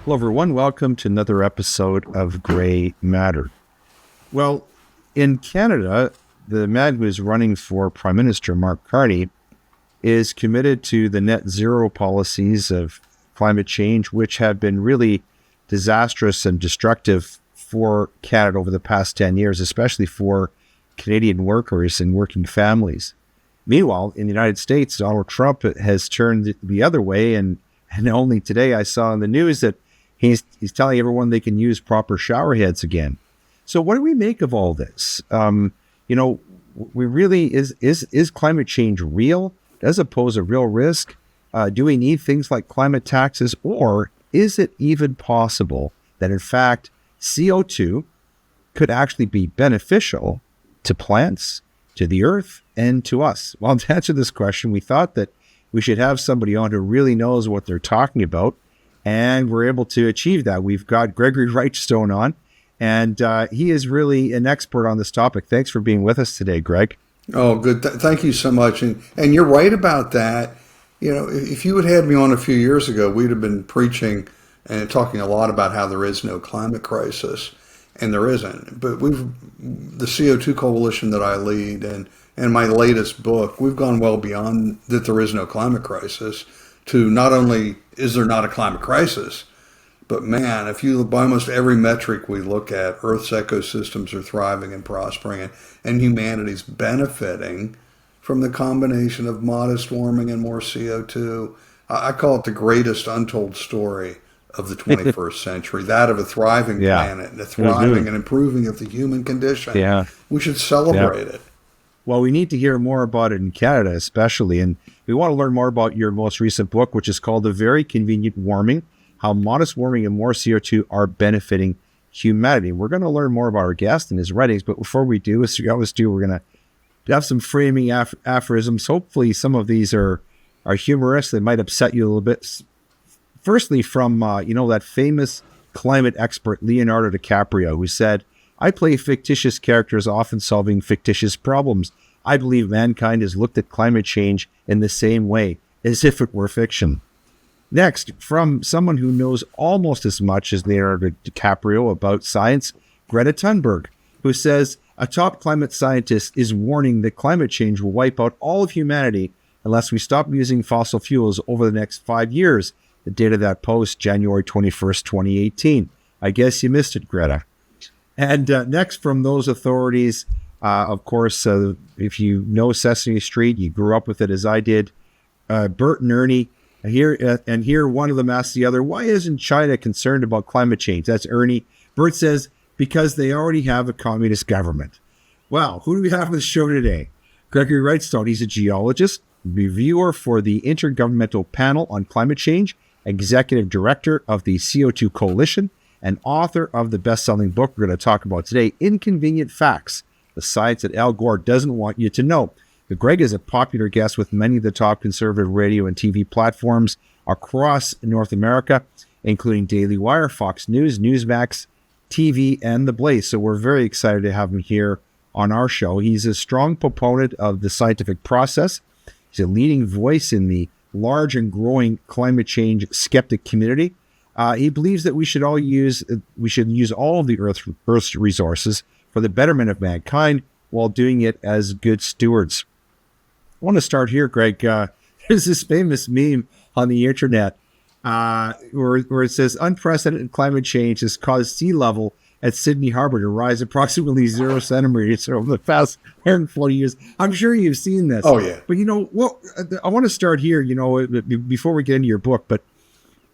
Hello, everyone. Welcome to another episode of Grey Matter. Well, in Canada, the man who is running for Prime Minister, Mark Carney, is committed to the net zero policies of climate change, which have been really disastrous and destructive for Canada over the past 10 years, especially for Canadian workers and working families. Meanwhile, in the United States, Donald Trump has turned the other way, and only today I saw in the news that he's telling everyone they can use proper shower heads again. So what do we make of all this? We really, is climate change real? Does it pose a real risk? Do we need things like climate taxes? Or is it even possible that, in fact, CO2 could actually be beneficial to plants, to the earth, and to us? Well, to answer this question, we thought that we should have somebody on who really knows what they're talking about, and we're able to achieve that. We've got Greggory Wrightstone on, and he is really an expert on this topic. Thanks for being with us today, Greg. Oh, good. Thank you so much. And you're right about that. You know, if you had had me on a few years ago, we'd have been preaching and talking a lot about how there is no climate crisis, and there isn't. But the CO2 Coalition that I lead and my latest book, we've gone well beyond that there is no climate crisis to not only is there not a climate crisis, but man, if you look by almost every metric we look at, Earth's ecosystems are thriving and prospering, and humanity's benefiting from the combination of modest warming and more CO2. I call it the greatest untold story of the 21st century, that of a thriving planet, and a thriving and improving of the human condition. Yeah. We should celebrate it. Well, we need to hear more about it in Canada, especially. And we want to learn more about your most recent book, which is called The Very Convenient Warming, How Modest Warming and More CO2 Are Benefiting Humanity. We're going to learn more about our guest and his writings. But before we do, as we always do, we're going to have some framing aphorisms. Hopefully some of these are humorous. They might upset you a little bit. Firstly, from, that famous climate expert, Leonardo DiCaprio, who said, "I play fictitious characters, often solving fictitious problems. I believe mankind has looked at climate change in the same way, as if it were fiction." Next, from someone who knows almost as much as Leonardo DiCaprio about science, Greta Thunberg, who says a top climate scientist is warning that climate change will wipe out all of humanity unless we stop using fossil fuels over the next 5 years. The date of that post, January 21st, 2018. I guess you missed it, Greta. And next, from those authorities, of course, if you know Sesame Street, you grew up with it as I did, Bert and Ernie. Here one of them asks the other, "Why isn't China concerned about climate change?" That's Ernie. Bert says, "Because they already have a communist government." Well, who do we have on the show today? Gregory Wrightstone. He's a geologist, reviewer for the Intergovernmental Panel on Climate Change, executive director of the CO2 Coalition, and author of the best-selling book we're going to talk about today, Inconvenient Facts, the Science that Al Gore Doesn't Want You to Know. Greg is a popular guest with many of the top conservative radio and TV platforms across North America, including Daily Wire, Fox News, Newsmax, TV, and The Blaze. So we're very excited to have him here on our show. He's a strong proponent of the scientific process. He's a leading voice in the large and growing climate change skeptic community. He believes that we should use all of the Earth's resources for the betterment of mankind while doing it as good stewards. I want to start here, Greg. There's this famous meme on the internet where it says, "Unprecedented climate change has caused sea level at Sydney Harbor to rise approximately 0 centimeters over the past 140 years." I'm sure you've seen this. Oh, yeah. But, I want to start here, before we get into your book. But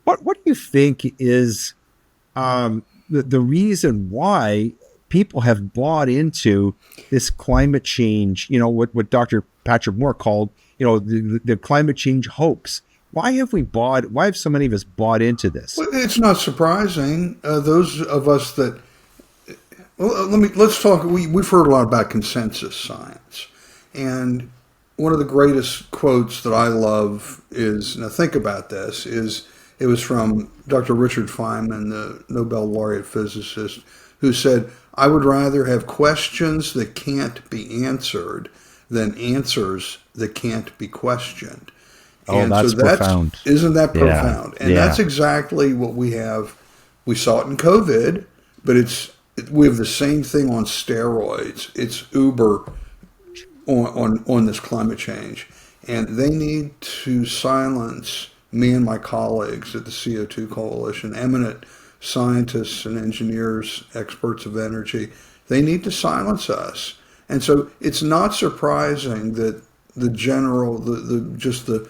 what do you think is the reason why people have bought into this climate change, what Dr. Patrick Moore called, the climate change hoax? Why have so many of us bought into this? Well, it's not surprising. Those of us that, let's talk, we've heard a lot about consensus science. And one of the greatest quotes that I love is, now think about this, it was from Dr. Richard Feynman, the Nobel laureate physicist, who said, "I would rather have questions that can't be answered than answers that can't be questioned." Oh, and that's profound. Isn't that profound? And that's exactly what we have We saw it in COVID, but we have the same thing on steroids. It's Uber on this climate change. And they need to silence me and my colleagues at the CO2 Coalition, eminent scientists and engineers, experts of energy. They need to silence us. And so it's not surprising that the general, the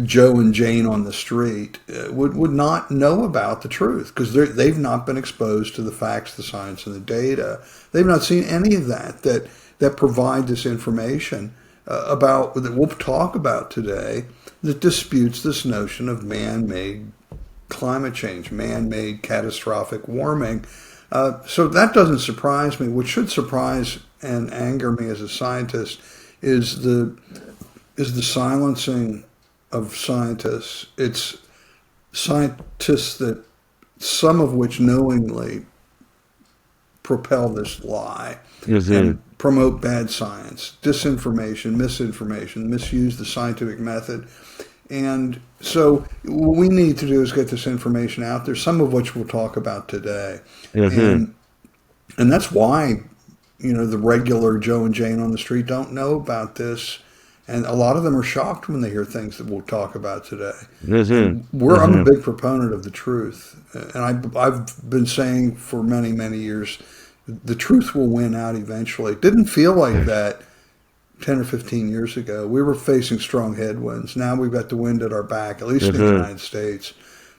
Joe and Jane on the street would not know about the truth, because they've not been exposed to the facts, the science, and the data. They've not seen any of that provide this information about that we'll talk about today, that disputes this notion of man-made climate change, man-made catastrophic warming. So that doesn't surprise me. What should surprise and anger me as a scientist is the silencing of scientists. It's scientists that some of which knowingly propel this lie and promote bad science, disinformation, misinformation, misuse the scientific method. And so what we need to do is get this information out there, some of which we'll talk about today. And that's why, the regular Joe and Jane on the street don't know about this. And a lot of them are shocked when they hear things that we'll talk about today. I'm a big proponent of the truth. And I've been saying for many, many years, the truth will win out eventually. It didn't feel like that 10 or 15 years ago. We were facing strong headwinds. Now we've got the wind at our back, at least in the United States.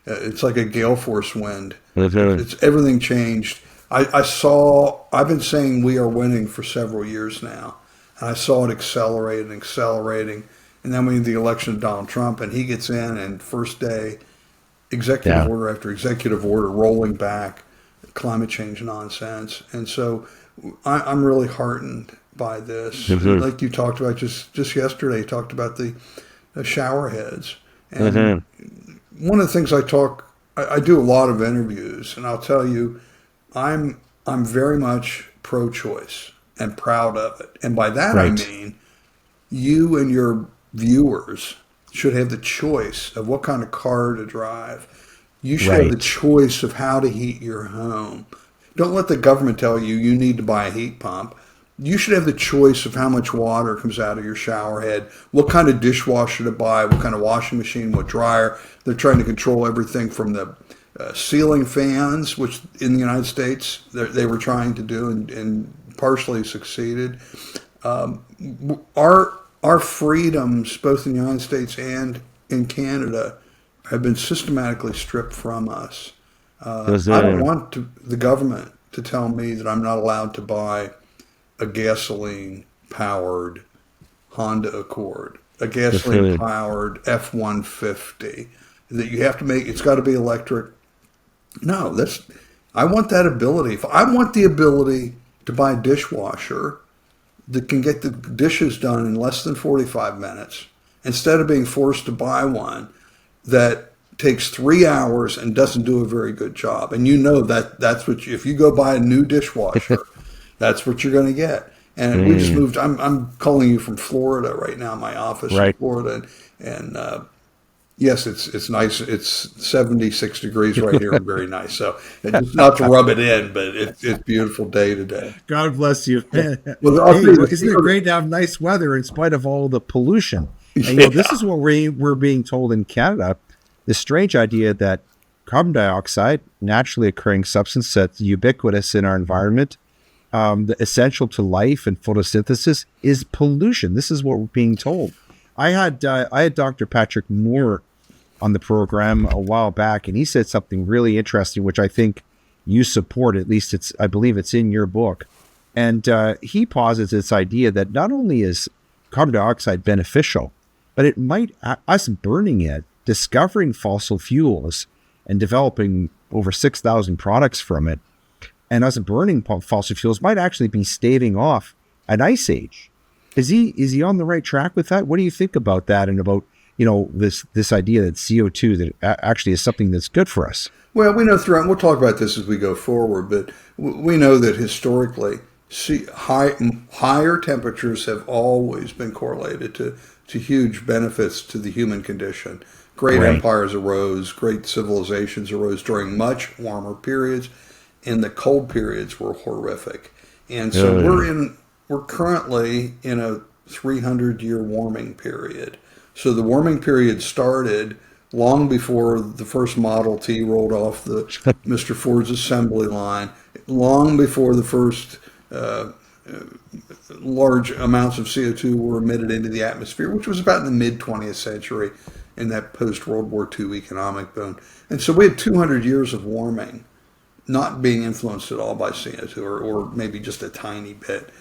It's like a gale force wind. It's everything changed. I've been saying we are winning for several years now. And I saw it accelerating. And then we had the election of Donald Trump, and he gets in, and first day, executive order after executive order, rolling back climate change nonsense. And so I'm really heartened by this. Like you talked about just yesterday, you talked about the shower heads. And one of the things I do a lot of interviews, and I'll tell you, I'm very much pro-choice and proud of it. And by that I mean you and your viewers should have the choice of what kind of car to drive. You should have the choice of how to heat your home. Don't let the government tell you need to buy a heat pump. You should have the choice of how much water comes out of your shower head, what kind of dishwasher to buy, what kind of washing machine, what dryer. They're trying to control everything from the ceiling fans, which in the United States they were trying to do and partially succeeded. Our freedoms, both in the United States and in Canada, have been systematically stripped from us. I don't want the government to tell me that I'm not allowed to buy a gasoline-powered Honda Accord, a gasoline-powered F-150, that you have to make, it's got to be electric. No, I want that ability. If I want the ability to buy a dishwasher that can get the dishes done in less than 45 minutes, instead of being forced to buy one that takes 3 hours and doesn't do a very good job. And that's what if you go buy a new dishwasher, that's what you're going to get. And we just moved. I'm calling you from Florida right now, my office in Florida. And yes, it's nice. It's 76 degrees right here and very nice. So just not to rub it in, but it's a beautiful day today. God bless you. Well, isn't it great to have nice weather in spite of all the pollution? And this is what we're being told in Canada. The strange idea that carbon dioxide, naturally occurring substance that's ubiquitous in our environment, essential to life and photosynthesis, is pollution. This is what we're being told. I had Dr. Patrick Moore on the program a while back, and he said something really interesting, which I think you support. At least I believe it's in your book. And he posits this idea that not only is carbon dioxide beneficial, but it might, us burning it, discovering fossil fuels and developing over 6,000 products from it, and us burning fossil fuels might actually be staving off an ice age. Is he on the right track with that? What do you think about that, and about this idea that CO2 that actually is something that's good for us? Well, we know we'll talk about this as we go forward, but we know that historically, higher temperatures have always been correlated to huge benefits to the human condition. Great Right. empires arose, great civilizations arose during much warmer periods, and the cold periods were horrific. And so Ugh. we're currently in a 300-year warming period. So the warming period started long before the first Model T rolled off the Mr. Ford's assembly line, long before the first large amounts of CO2 were emitted into the atmosphere, which was about in the mid 20th century in that post World War II economic boom. And so we had 200 years of warming, not being influenced at all by CO2 or maybe just a tiny bit.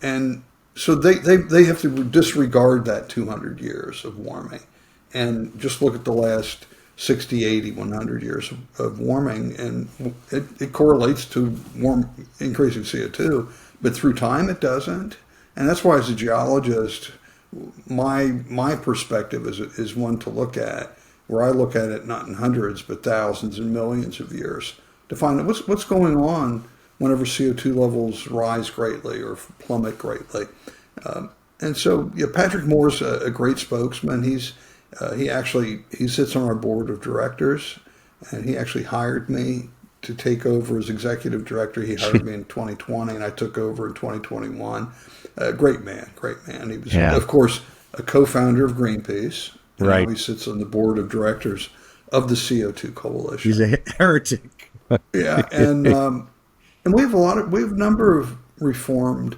And so they have to disregard that 200 years of warming and just look at the last 60, 80, 100 years of warming, and it correlates to increasing CO2, but through time it doesn't. And that's why, as a geologist, my perspective is one to look at, where I look at it not in hundreds, but thousands and millions of years to find out what's going on whenever CO2 levels rise greatly or plummet greatly. And so, yeah, Patrick Moore's a great spokesman. He sits on our board of directors, and he actually hired me to take over as executive director. He hired me in 2020, and I took over in 2021. Great man, great man. He was, of course, a co-founder of Greenpeace. And Right. now he sits on the board of directors of the CO2 Coalition. He's a heretic. Yeah, and we have a number of reformed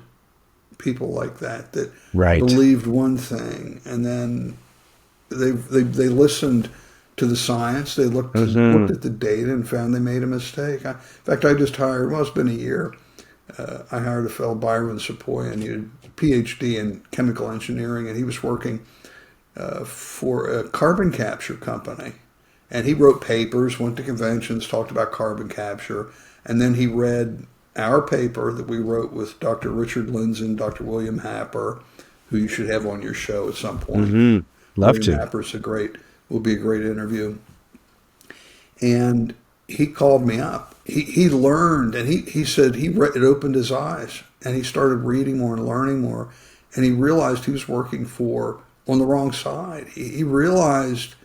people like that Right. believed one thing, and then they listened to the science. They looked at the data and found they made a mistake. In fact, I just hired. Well, it's been a year. I hired a fellow, Byron Sepoy, and he had a PhD in chemical engineering, and he was working for a carbon capture company. And he wrote papers, went to conventions, talked about carbon capture, and then he read our paper that we wrote with Dr. Richard Lindzen, Dr. William Happer, who you should have on your show at some point. Love William to. Happer's will be a great interview. And he called me up. He learned, and he said it opened his eyes, and he started reading more and learning more, and he realized he was working on the wrong side. He realized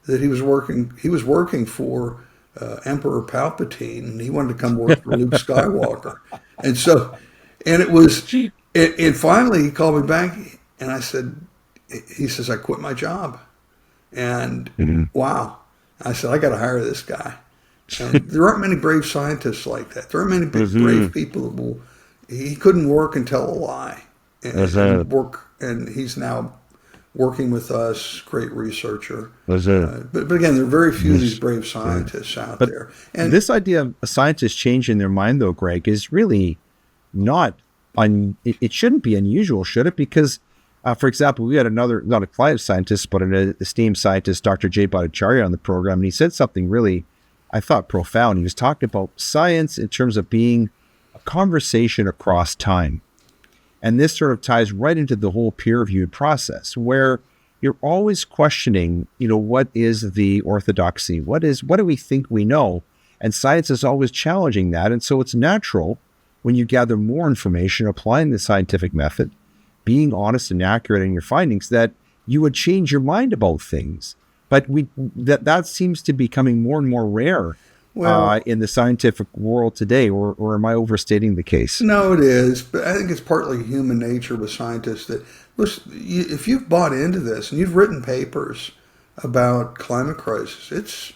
that he was working for Emperor Palpatine, and he wanted to come work for Luke Skywalker. And so, and it was, and finally he called me back, and he says, I quit my job. And wow, I said, I got to hire this guy. And there aren't many brave scientists like that. There aren't many brave people that he couldn't work and tell a lie and he's now working with us, great researcher. But again, there are very few of these brave scientists out there. And this idea of a scientist changing their mind, though, Greg, is really not it shouldn't be unusual, should it? Because, for example, we had another, not a climate scientist, but an esteemed scientist, Dr. Jay Bhattacharya, on the program, and he said something really, I thought, profound. He was talking about science in terms of being a conversation across time. And this sort of ties right into the whole peer-reviewed process, where you're always questioning, what is the orthodoxy? What do we think we know? And science is always challenging that. And so it's natural when you gather more information, applying the scientific method, being honest and accurate in your findings, that you would change your mind about things. But that seems to be becoming more and more rare in the scientific world today, or am I overstating the case? No, it is, but I think it's partly human nature with scientists that, listen, if you've bought into this and you've written papers about climate crisis,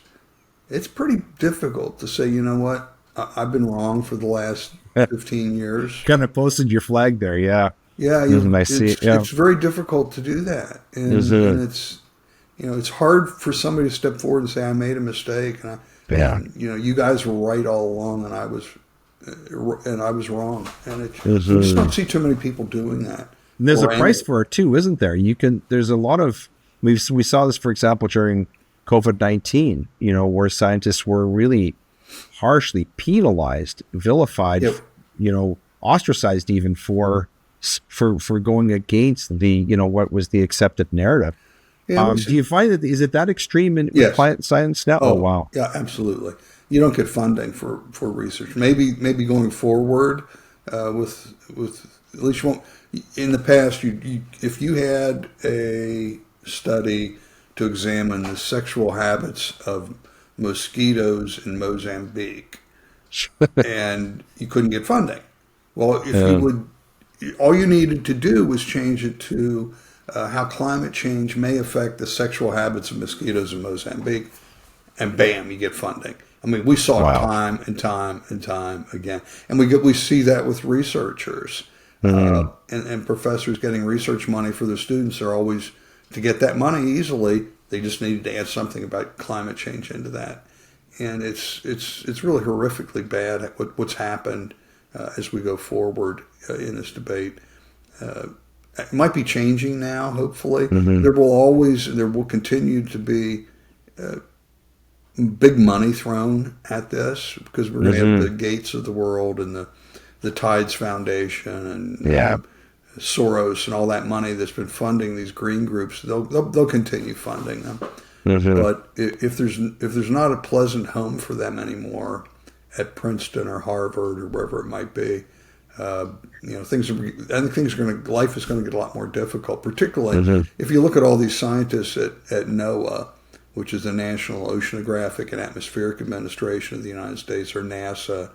it's pretty difficult to say, you know what, I've been wrong for the last 15 years. Kind of posted your flag there, yeah. Yeah, I see it. Yeah. It's very difficult to do that, and it's hard for somebody to step forward and say, I made a mistake, and you guys were right all along, and I was wrong, and we just don't see too many people doing that. And there's a price for it too, isn't there? There's a lot of, we saw this, for example, during COVID-19, where scientists were really harshly penalized, vilified, ostracized even for going against the, what was the accepted narrative. Yeah, do you find that, is it that extreme in climate science now? Oh, wow. Yeah, absolutely. You don't get funding for research. Maybe going forward with at least you won't. In the past, if you had a study to examine the sexual habits of mosquitoes in Mozambique, and you couldn't get funding. Well, if you Uh, would, all you needed to do was change it to how climate change may affect the sexual habits of mosquitoes in Mozambique, and bam, you get funding. I mean, we saw it wow. time and time and time again, and we see that with researchers Mm, and professors getting research money for their students. They're always to get that money easily. They just needed to add something about climate change into that, and it's really horrifically bad what's happened as we go forward in this debate. It might be changing now. Hopefully, hmm there will continue to be big money thrown at this because we're going to have hmm the Gates of the world and the Tides Foundation and Yeah. Soros and all that money that's been funding these green groups. They'll continue funding them. hmm But if there's not a pleasant home for them anymore at Princeton or Harvard or wherever it might be, I think life is going to get a lot more difficult. Particularly hmm if you look at all these scientists at NOAA, which is the National Oceanographic and Atmospheric Administration of the United States, or NASA.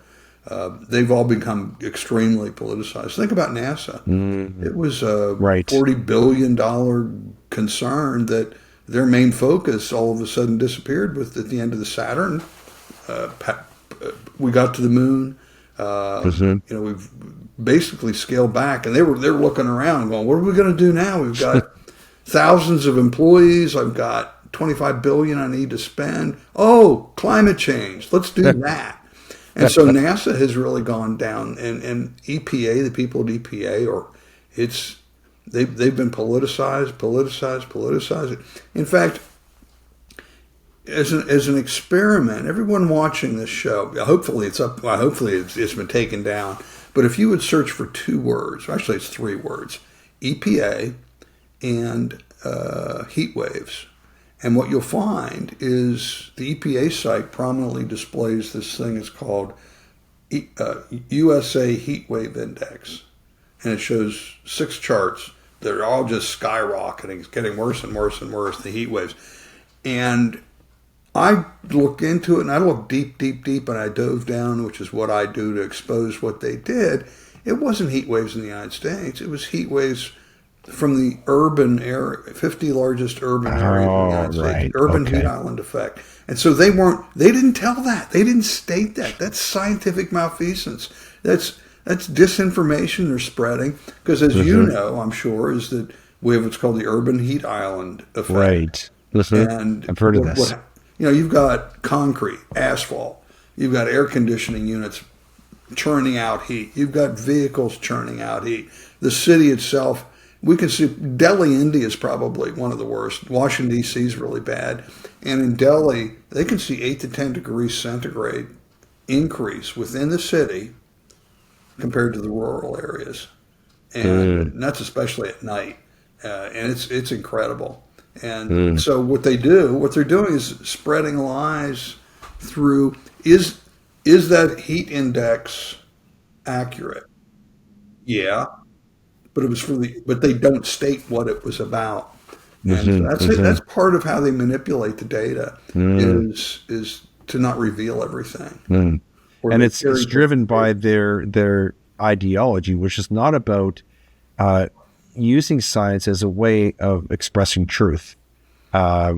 They've all become extremely politicized. Think about NASA. hmm It was a Right. $40 billion concern that their main focus all of a sudden disappeared with at the end of the Saturn. Uh, we got to the moon. hmm We've basically scaled back, and they're looking around, going, "What are we going to do now? We've got thousands of employees. I've got 25 billion I need to spend. Oh, climate change. Let's do that." And so NASA has really gone down, and EPA, the people at EPA, they've been politicized. In fact, as an experiment, everyone watching this show, hopefully it's up. Well, hopefully it's been taken down. But if you would search for two words, actually it's three words: EPA and heat waves. And what you'll find is the EPA site prominently displays this thing. It's called USA Heat Wave Index. And it shows 6 charts that are all just skyrocketing. It's getting worse and worse and worse, the heat waves. And I looked into it, and I looked deep, and I dove down, which is what I do to expose what they did. It wasn't heat waves in the United States. It was heat waves from the urban area, 50 largest urban areas in the Oh, United States, right. the urban heat Okay. island effect. And so they didn't tell that. They didn't state that. That's scientific malfeasance. That's disinformation they're spreading. Because as you hmm know, I'm sure, is that we have what's called the urban heat island effect. Right. And I've heard of this. you've got concrete, asphalt, you've got air conditioning units churning out heat, you've got vehicles churning out heat. The city itself, we can see Delhi, India is probably one of the worst. Washington, D.C. is really bad. And in Delhi, they can see 8 to 10 degrees centigrade increase within the city compared to the rural areas. Mm, And that's especially at night. And it's incredible. And mm. so what they're doing is spreading lies through, is that heat index accurate? Yeah, but they don't state what it was about. And so hmm that's it. hmm That's part of how they manipulate the data mm, is to not reveal everything, mm. or And they it's carry driven different by data. their ideology, which is not about uh, using science as a way of expressing truth. Uh,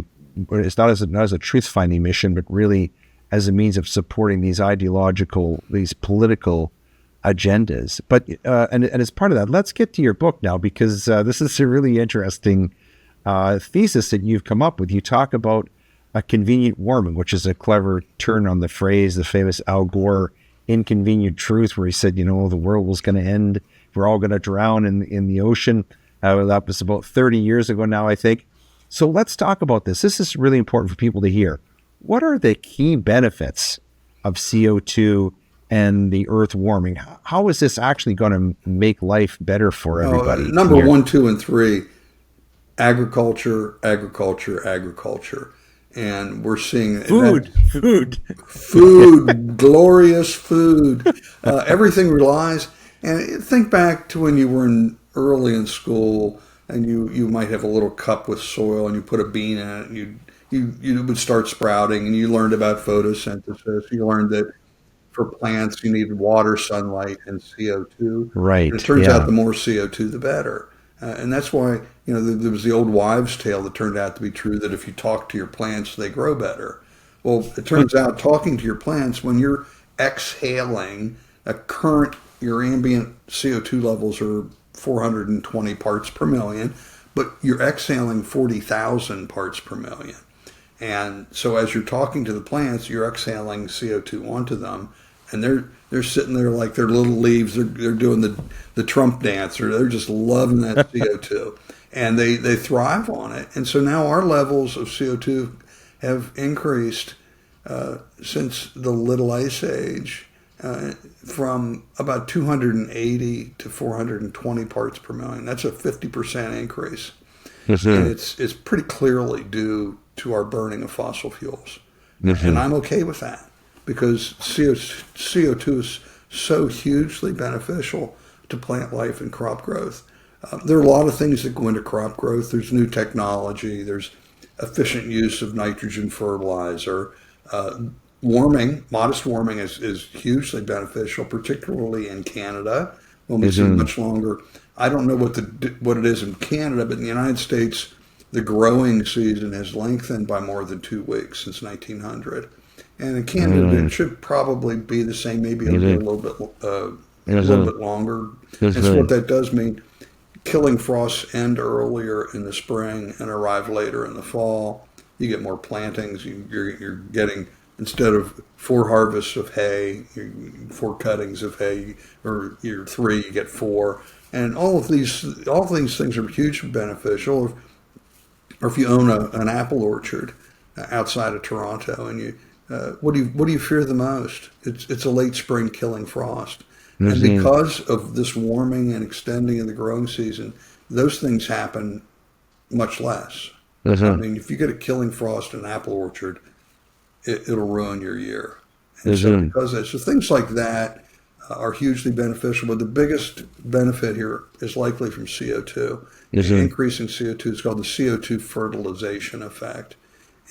it's not as a truth finding mission, but really as a means of supporting these political agendas. But and as part of that, let's get to your book now, because this is a really interesting thesis that you've come up with. You talk about a convenient warming, which is a clever turn on the phrase, the famous Al Gore inconvenient truth, where he said, the world was going to end. We're all going to drown in the ocean. That was about 30 years ago now, I think. So let's talk about this. This is really important for people to hear. What are the key benefits of CO2 and the earth warming? How is this actually going to make life better for everybody Number here? 1, 2, and 3: agriculture, agriculture, agriculture. And we're seeing that Food. food, glorious food. Everything relies. And think back to when you were early in school. and you might have a little cup with soil, and you put a bean in it, and you would start sprouting, and you learned about photosynthesis. You learned that for plants you need water, sunlight, and CO2. And it Right. turns out Yeah. the more CO2, the better. And that's why, there was the old wives' tale that turned out to be true, that if you talk to your plants, they grow better. Well, it turns out talking to your plants, when you're exhaling your ambient CO2 levels are 420 parts per million, but you're exhaling 40,000 parts per million. And so as you're talking to the plants, you're exhaling CO2 onto them, and they're sitting there like they're little leaves. They're doing the Trump dance, or they're just loving that CO2, and they thrive on it. And so now our levels of CO2 have increased since the Little Ice Age, from about 280 to 420 parts per million. That's a 50% increase. And Hmm. it's pretty clearly due to our burning of fossil fuels. And Hmm. I'm okay with that, because CO2 is so hugely beneficial to plant life and crop growth. There are a lot of things that go into crop growth. There's new technology, there's efficient use of nitrogen fertilizer. Uh, Modest warming is hugely beneficial, particularly in Canada, when we see Hmm. much longer. I don't know what it is in Canada, but in the United States, the growing season has lengthened by more than 2 weeks since 1900. And in Canada, Hmm. it should probably be the same. Maybe it'll get Hmm. a little bit longer. And so what Hmm. that does mean, killing frosts end earlier in the spring and arrive later in the fall. You get more plantings. You're getting, instead of 4 harvests of hay, 4 cuttings of hay, or you're 3, you get 4. And all of these things are hugely beneficial. Or if you own an apple orchard outside of Toronto, and what do you fear the most? It's a late spring killing frost, and Hmm. because of this warming and extending of the growing season, those things happen much less. I Hmm. mean, if you get a killing frost in an apple orchard, it'll ruin your year. And so, Hmm. because of that, so things like that are hugely beneficial. But the biggest benefit here is likely from CO2. Hmm. Increasing CO2 is called the CO2 fertilization effect.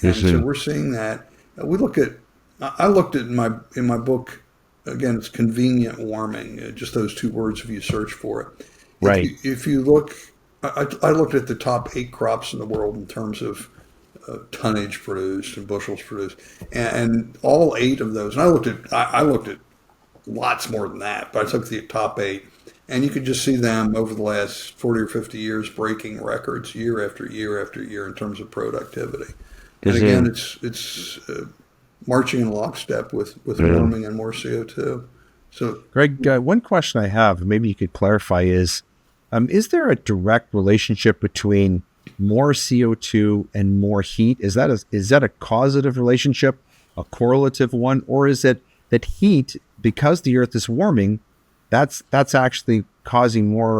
And so Hmm. we're seeing that. I looked at in my book, again, it's convenient warming, just those 2 words if you search for it. Right. If you look, I looked at the top 8 crops in the world in terms of tonnage produced and bushels produced, and all 8 of those. And I looked at lots more than that, but I took the top 8, and you could just see them over the last 40 or 50 years breaking records year after year after year in terms of productivity. And again, Hmm. it's marching in lockstep with Hmm. warming and more CO2. So Greg, one question I have, maybe you could clarify, is there a direct relationship between more CO2 and more heat? Is that a causative relationship, a correlative one, or is it that heat, because the Earth is warming, that's actually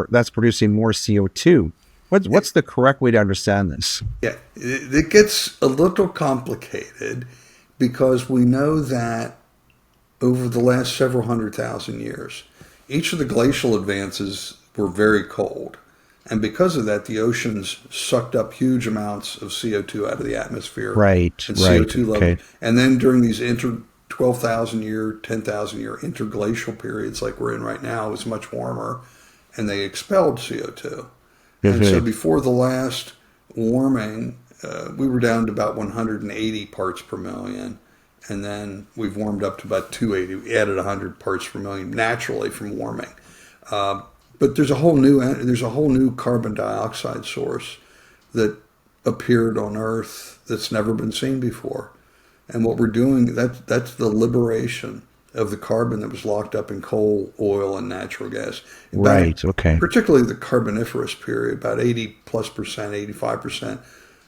that's producing more CO2? What's the correct way to understand this? yeah, it gets a little complicated, because we know that over the last several 100,000 years, each of the glacial advances were very cold. And because of that, the oceans sucked up huge amounts of CO2 out of the atmosphere, Right, and right, CO2 levels. okay, And then during these 12,000 year, 10,000 year interglacial periods like we're in right now, it was much warmer, and they expelled CO2. And so mhm, before the last warming, we were down to about 180 parts per million. And then we've warmed up to about 280. We added 100 parts per million naturally from warming. Uh, but there's a whole new carbon dioxide source that appeared on Earth that's never been seen before. And what we're doing, that's the liberation of the carbon that was locked up in coal, oil, and natural gas. Back, right, okay, particularly the Carboniferous period, about 80+%, 85%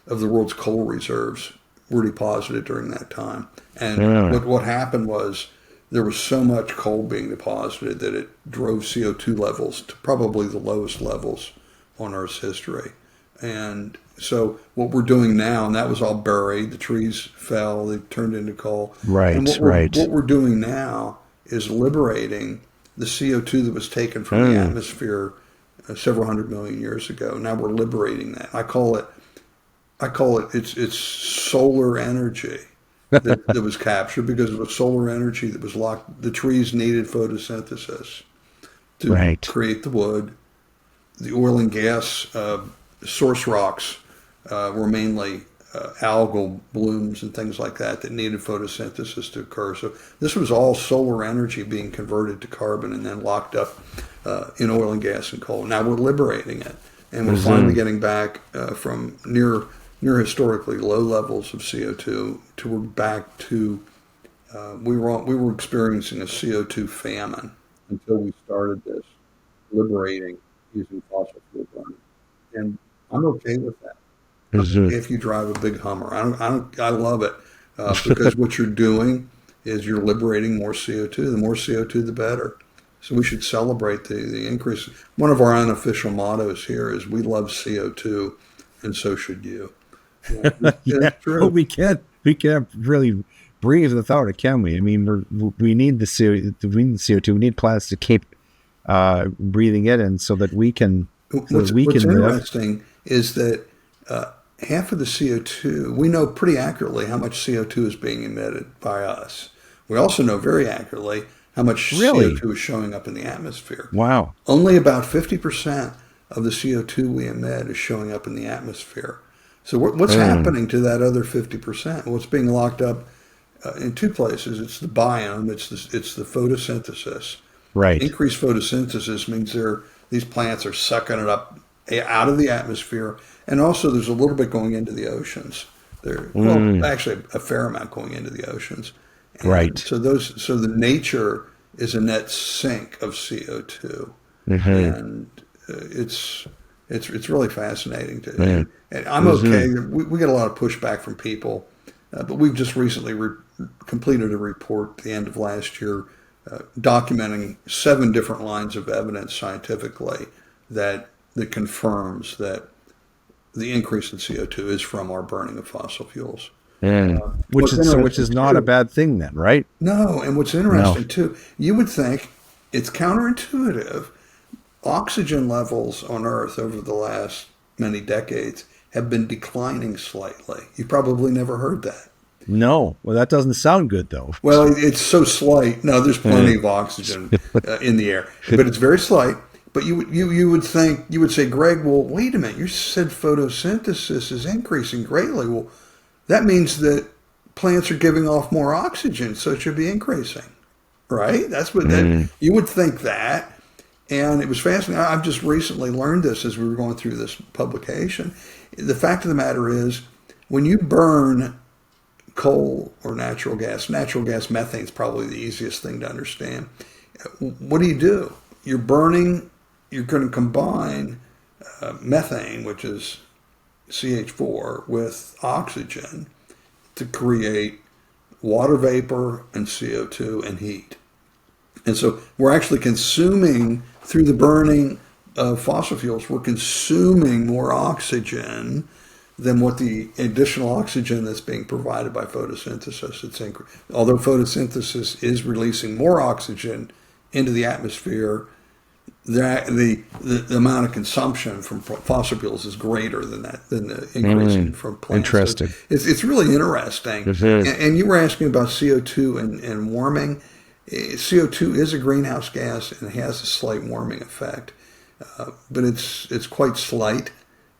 of the world's coal reserves were deposited during that time. And yeah, what happened was, there was so much coal being deposited that it drove CO2 levels to probably the lowest levels on Earth's history. And so what we're doing now, and that was all buried, the trees fell, they turned into coal. And right, right, what we're doing now is liberating the CO2 that was taken from the mm, atmosphere several hundred million years ago. Now we're liberating that. It's solar energy that was captured because it was solar energy that was locked. The trees needed photosynthesis to Right. create the wood. The oil and gas source rocks were mainly algal blooms and things like that needed photosynthesis to occur. So this was all solar energy being converted to carbon and then locked up in oil and gas and coal. Now we're liberating it, and we're finally getting back from near historically low levels of CO2 to we're back to we were experiencing a CO2 famine until we started this liberating using fossil fuel burning, and I'm okay with that. If you drive a big Hummer, I love it because what you're doing is you're liberating more CO2. The more CO2, the better. So we should celebrate the increase. One of our unofficial mottos here is "We love CO2, and so should you." Yeah, Yeah, it's but true. we can't really breathe without it, can we? I mean, we need the CO2. We need plants to keep breathing it in so that we What's can live. interesting is that half of the CO2, we know pretty accurately how much CO2 is being emitted by us. We also know very accurately how much Really? CO2 is showing up in the atmosphere. Wow. Only about 50% of the CO2 we emit is showing up in the atmosphere. So what's happening to that other 50%? Well, it's being locked up in two places. It's the biome, it's the photosynthesis. Right. Increased photosynthesis means these plants are sucking it up out of the atmosphere, and also there's a little bit going into the oceans. Well, actually, a fair amount going into the oceans, and Right. so the nature is a net sink of CO2, Mm-hmm. and it's really fascinating Yeah. and I'm okay. We get a lot of pushback from people, but we've just recently completed a report at the end of last year documenting 7 different lines of evidence scientifically that confirms that the increase in CO2 is from our burning of fossil fuels. And What's which interesting is not a too, bad thing then, right? no, and what's No. interesting too, you would think it's counterintuitive. Oxygen levels on Earth over the last many decades have been declining slightly. You probably never heard that. No. Well, that doesn't sound good though. Well, it's so slight. No, there's plenty of oxygen in the air, but it's very slight. But you would think you would say, Greg, well, wait a minute. You said photosynthesis is increasing greatly. Well, that means that plants are giving off more oxygen, so it should be increasing, right? That's what that you would think that. And it was fascinating. I've just recently learned this as we were going through this publication. The fact of the matter is, when you burn coal or natural gas methane is probably the easiest thing to understand. What do? You're burning, you're going to combine methane, which is CH4, with oxygen to create water vapor and CO2 and heat. And so we're actually consuming, through the burning of fossil fuels, we're consuming more oxygen than what the additional oxygen that's being provided by photosynthesis. Although photosynthesis is releasing more oxygen into the atmosphere, the amount of consumption from fossil fuels is greater than the increase from plants. So Interesting. it's really interesting. Mhm. And you were asking about CO2 and warming. CO2 is a greenhouse gas and has a slight warming effect, but it's quite slight.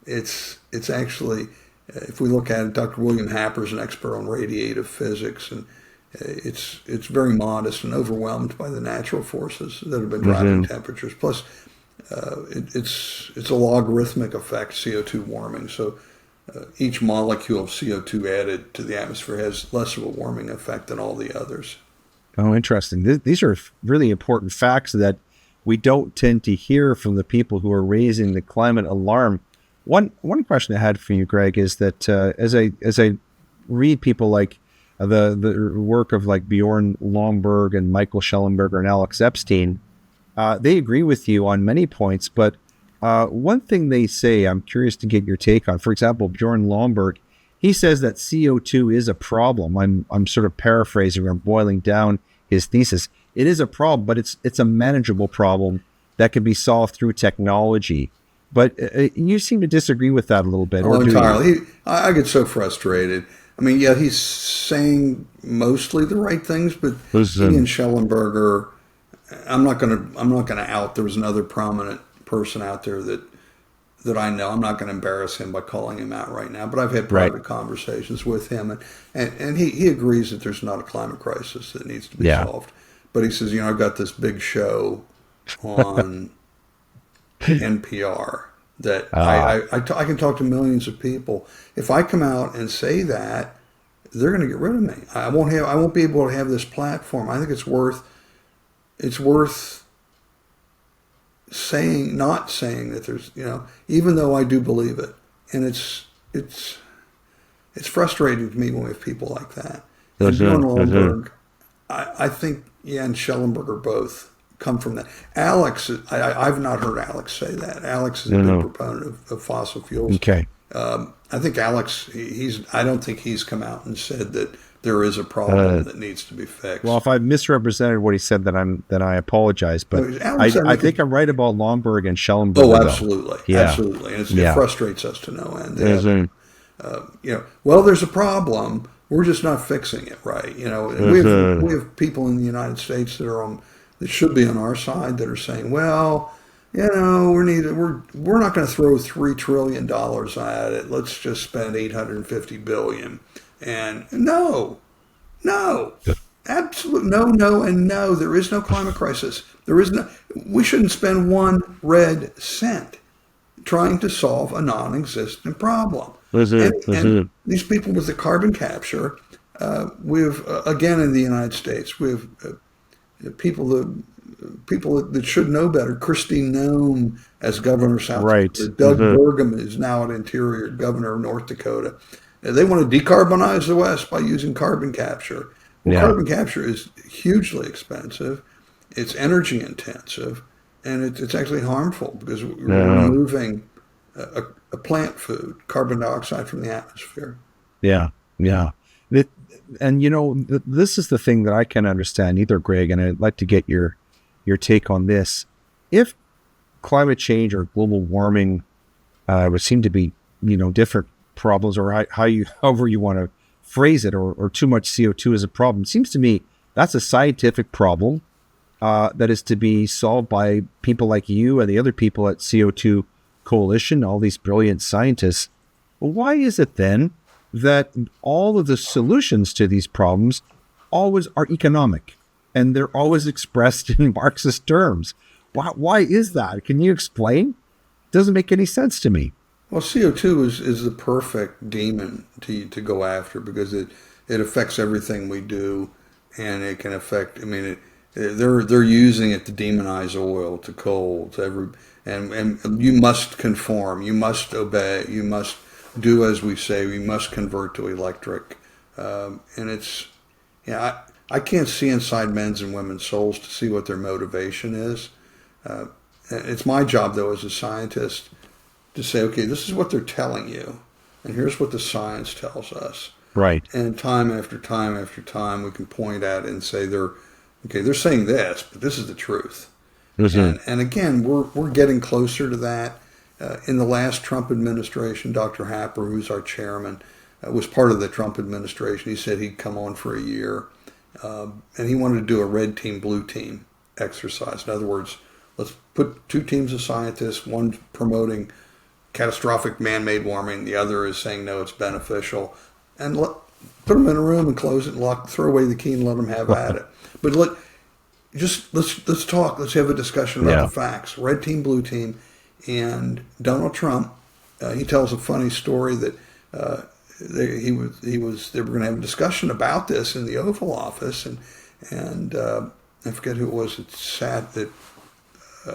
It's actually, if we look at it, Dr. William Happer is an expert on radiative physics, and it's very modest and overwhelmed by the natural forces that have been driving temperatures. Plus, it's a logarithmic effect, CO2 warming. So each molecule of CO2 added to the atmosphere has less of a warming effect than all the others. Oh, interesting. These are really important facts that we don't tend to hear from the people who are raising the climate alarm. One question I had for you, Greg, is that as I read people like the work of like Bjorn Lomborg and Michael Schellenberger and Alex Epstein, they agree with you on many points. But one thing they say, I'm curious to get your take on. For example, Bjorn Lomborg, he says that CO2 is a problem. I'm sort of paraphrasing or boiling down his thesis. It is a problem, but it's a manageable problem that can be solved through technology. But you seem to disagree with that a little bit. Oh, entirely. I get so frustrated. I mean, yeah, he's saying mostly the right things, but he and Schellenberger, I'm not gonna out. There was another prominent person out there that I know. I'm not going to embarrass him by calling him out right now, but I've had private conversations with him, and he agrees that there's not a climate crisis that needs to be solved. But he says, I've got this big show on NPR that I can talk to millions of people. If I come out and say that, they're going to get rid of me. I won't be able to have this platform. I think it's worth not saying that there's, even though I do believe it. And it's frustrating to me when we have people like that. And Bjorn Lomborg, I think, and Schellenberger both come from that. Alex, I've not heard Alex say that. Alex is a big proponent of fossil fuels. Okay. I think Alex, I don't think he's come out and said that there is a problem that needs to be fixed. Well, if I misrepresented what he said, then I apologize. But I think I'm right about Lomborg and Schellenberger. Oh, absolutely, absolutely, and it frustrates us to no end. Well, there's a problem. We're just not fixing it right. We have people in the United States that should be on our side that are saying, well, we're not going to throw $3 trillion at it. Let's just spend $850 billion. And no, absolutely no, and no. There is no climate crisis. We shouldn't spend one red cent trying to solve a non-existent problem. And these people with the carbon capture, again in the United States, we have people that should know better. Christine Nome as governor of South Dakota. Doug Burgum is now an Interior governor of North Dakota. They want to decarbonize the West by using carbon capture. Well, carbon capture is hugely expensive. It's energy intensive, and it's actually harmful because we're removing a plant food, carbon dioxide, from the atmosphere. Yeah. And this is the thing that I can understand either, Greg, and I'd like to get your take on this. If climate change or global warming would seem to be, different problems, or however you want to phrase it, or too much CO2 is a problem, seems to me that's a scientific problem that is to be solved by people like you and the other people at CO2 Coalition, all these brilliant scientists. Well, why is it then that all of the solutions to these problems always are economic and they're always expressed in Marxist terms? Why is that? Can you explain? It doesn't make any sense to me. Well, CO2 is the perfect demon to go after because it affects everything we do, and it can affect. I mean, they're using it to demonize oil, to coal, to and you must conform, you must obey, you must do as we say, we must convert to electric, and it's I can't see inside men's and women's souls to see what their motivation is. It's my job though as a scientist to say, okay, this is what they're telling you, and here's what the science tells us. Right. And time after time after time, we can point at it and say they're saying this, but this is the truth. And again, we're getting closer to that. In the last Trump administration, Dr. Happer, who's our chairman, was part of the Trump administration. He said he'd come on for a year, and he wanted to do a red team, blue team exercise. In other words, let's put two teams of scientists, one promoting catastrophic man-made warming, the other is saying no, it's beneficial, and put them in a room and close it and throw away the key and let them have at it. But let's talk. Let's have a discussion about the facts. Red team, blue team, and Donald Trump. He tells a funny story that they were going to have a discussion about this in the Oval Office, and I forget who it was that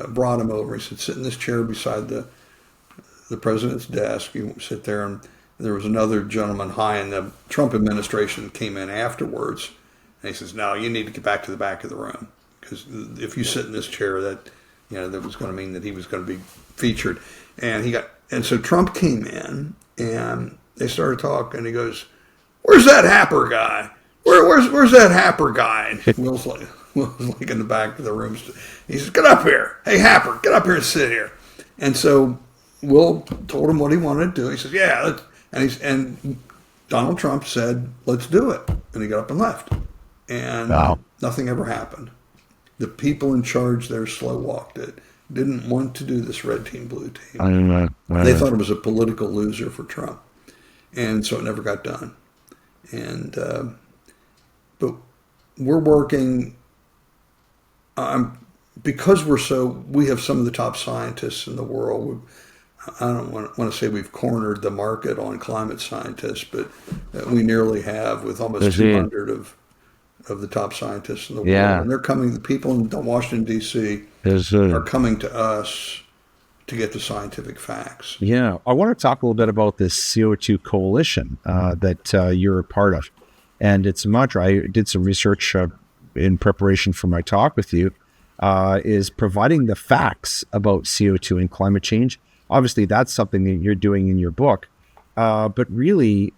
brought him over. He said, sit in this chair beside the president's desk. You sit there, and there was another gentleman high in the Trump administration that came in afterwards, and he says, no, you need to get back to the back of the room, because if you sit in this chair, that was going to mean that he was going to be featured. And so Trump came in, and they started talking, and he goes, where's that Happer guy? Where's that Happer guy? And Will's like, was like in the back of the room. He says, "Get up here. Hey, Happer, get up here and sit here." And so Will told him what he wanted to do. He says, "Yeah." And Donald Trump said, "Let's do it." And he got up and left. And nothing ever happened. The people in charge there slow walked it. Didn't want to do this red team, blue team. They thought it was a political loser for Trump. And so it never got done. And but we're working because we have some of the top scientists in the world. I don't want to say we've cornered the market on climate scientists, but we nearly have, with almost 200 of the top scientists in the world. And they're coming, the people in Washington, D.C. are coming to us to get the scientific facts. Yeah. I want to talk a little bit about this CO2 Coalition that you're a part of. And it's a mantra. I did some research in preparation for my talk with you, is providing the facts about CO2 and climate change. Obviously, that's something that you're doing in your book, but really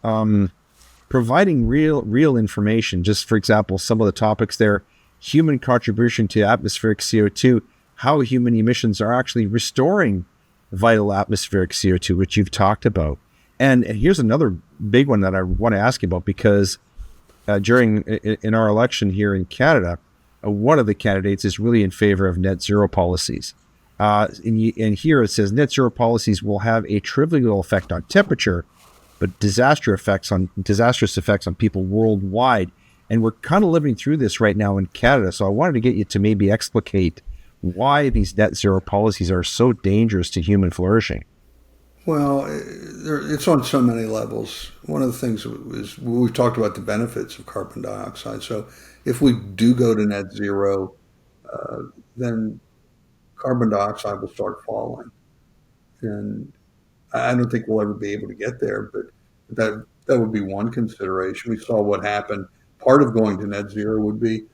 providing real information. Just for example, some of the topics there: human contribution to atmospheric CO2, how human emissions are actually restoring vital atmospheric CO2, which you've talked about. And here's another big one that I want to ask you about, because in our election here in Canada, one of the candidates is really in favor of net zero policies. And here it says net zero policies will have a trivial effect on temperature, but disastrous effects on people worldwide. And we're kind of living through this right now in Canada. So I wanted to get you to maybe explicate why these net zero policies are so dangerous to human flourishing. Well, it's on so many levels. One of the things is we've talked about the benefits of carbon dioxide. So if we do go to net zero, then carbon dioxide will start falling. And I don't think we'll ever be able to get there, but that would be one consideration. We saw what happened. Part of going to net zero would be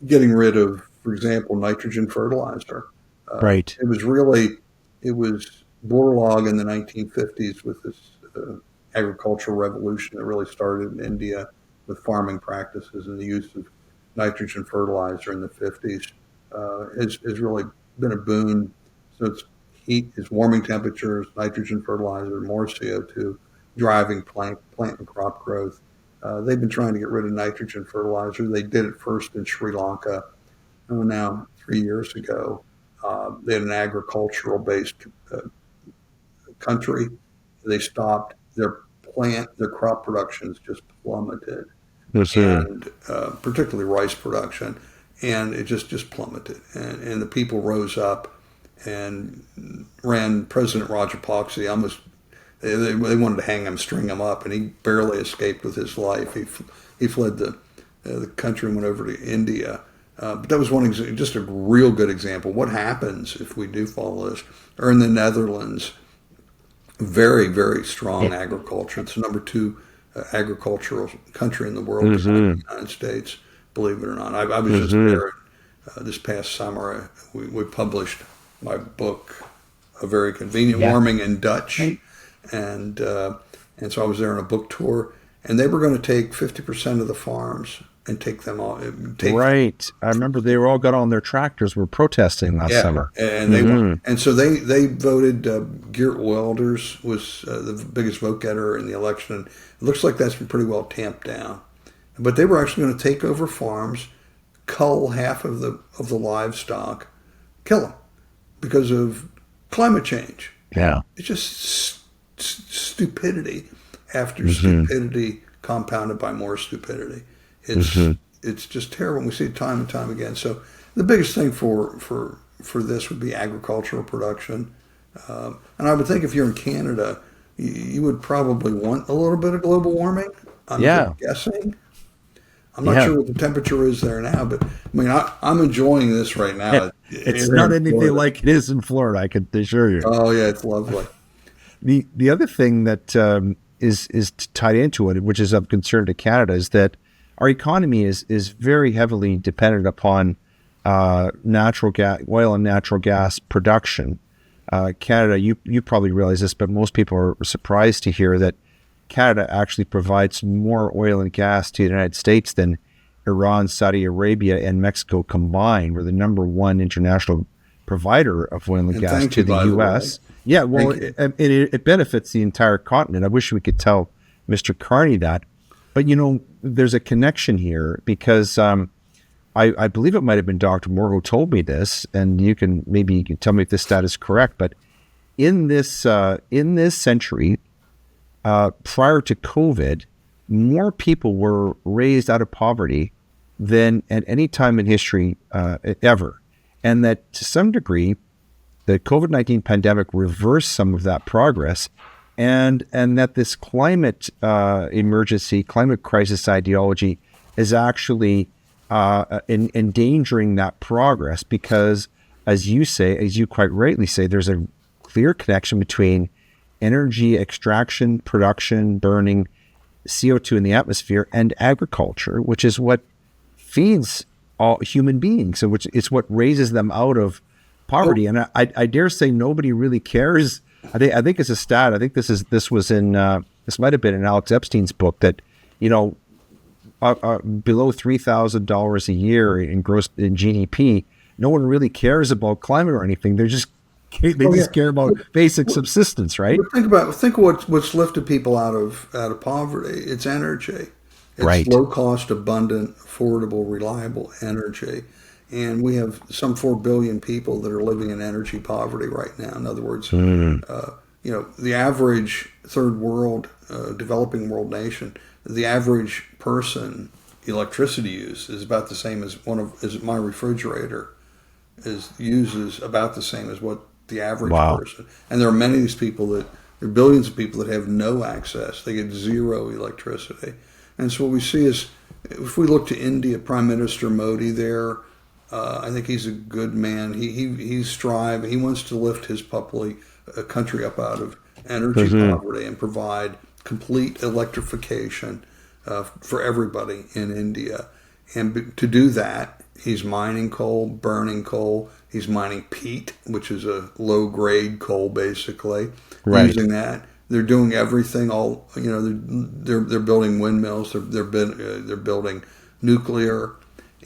getting rid of, for example, nitrogen fertilizer. Right. It was Borlaug in the 1950s with this agricultural revolution that really started in India with farming practices, and the use of nitrogen fertilizer in the 50s has really been a boon. So it's warming temperatures, nitrogen fertilizer, more CO2, driving plant and crop growth. They've been trying to get rid of nitrogen fertilizer. They did it first in Sri Lanka. Now 3 years ago, they had an agricultural-based country. They stopped their crop productions just plummeted. Yes, sir. And particularly rice production, and it just plummeted. And the people rose up and ran President Rajapaksa almost. They wanted to hang him, string him up, and he barely escaped with his life. He fled the country and went over to India. But that was just a real good example. What happens if we do follow this? Or in the Netherlands, very, very strong agriculture. It's the number 2 agricultural country in the world, behind the United States, believe it or not. I was just there this past summer. We published my book, A Very Convenient Warming in Dutch. And so I was there on a book tour, and they were going to take 50% of the farms and take them all. Right. I remember they all got on their tractors, were protesting last summer. And they and so they voted. Geert Wilders was the biggest vote getter in the election. And it looks like that's been pretty well tamped down. But they were actually going to take over farms, cull half of the livestock, kill them because of climate change. Yeah. It's just stupidity after stupidity compounded by more stupidity. It's just terrible. We see it time and time again. So the biggest thing for this would be agricultural production. And I would think if you're in Canada, you would probably want a little bit of global warming. I'm guessing. I'm not sure what the temperature is there now, but I mean, I'm enjoying this right now. It's not anything like it is in Florida, I can assure you. Oh yeah, it's lovely. The other thing that is tied into it, which is of concern to Canada, is that our economy is very heavily dependent upon natural gas, oil and natural gas production. Canada, you probably realize this, but most people are surprised to hear that Canada actually provides more oil and gas to the United States than Iran, Saudi Arabia, and Mexico combined were the number one international provider of oil and And gas thank to you, the by the way. U.S. Yeah, well, Thank you. it benefits the entire continent. I wish we could tell Mr. Carney that. But, there's a connection here because I believe it might have been Dr. Moore who told me this, and maybe you can tell me if this stat is correct. But in this century, prior to COVID, more people were raised out of poverty than at any time in history ever, and that to some degree, the COVID-19 pandemic reversed some of that progress, and that this climate emergency, climate crisis ideology is actually endangering that progress because, as you quite rightly say, there's a clear connection between energy extraction, production, burning, CO2 in the atmosphere, and agriculture, which is what feeds all human beings, and which is what raises them out of poverty. Oh, And I dare say nobody really cares. I think it's a stat. I think this might have been in Alex Epstein's book that, below $3,000 a year in GDP, no one really cares about climate or anything. They just yeah. care about basic subsistence, right? But think of what's lifted people out of poverty. It's energy. It's Right. low cost, abundant, affordable, reliable energy. And we have some 4 billion people that are living in energy poverty right now. In other words, the average third world, developing world nation, the average person electricity use is about the same as my refrigerator uses about the same as what the average Wow. person. And there are many of these people there are billions of people that have no access. They get zero electricity. And so what we see is, if we look to India, Prime Minister Modi there, I think he's a good man. He's striving. He wants to lift his country up out of energy poverty and provide complete electrification for everybody in India. And to do that, he's mining coal, burning coal. He's mining peat, which is a low-grade coal, basically. Right. Using that, they're doing everything. They're building windmills. They're building nuclear,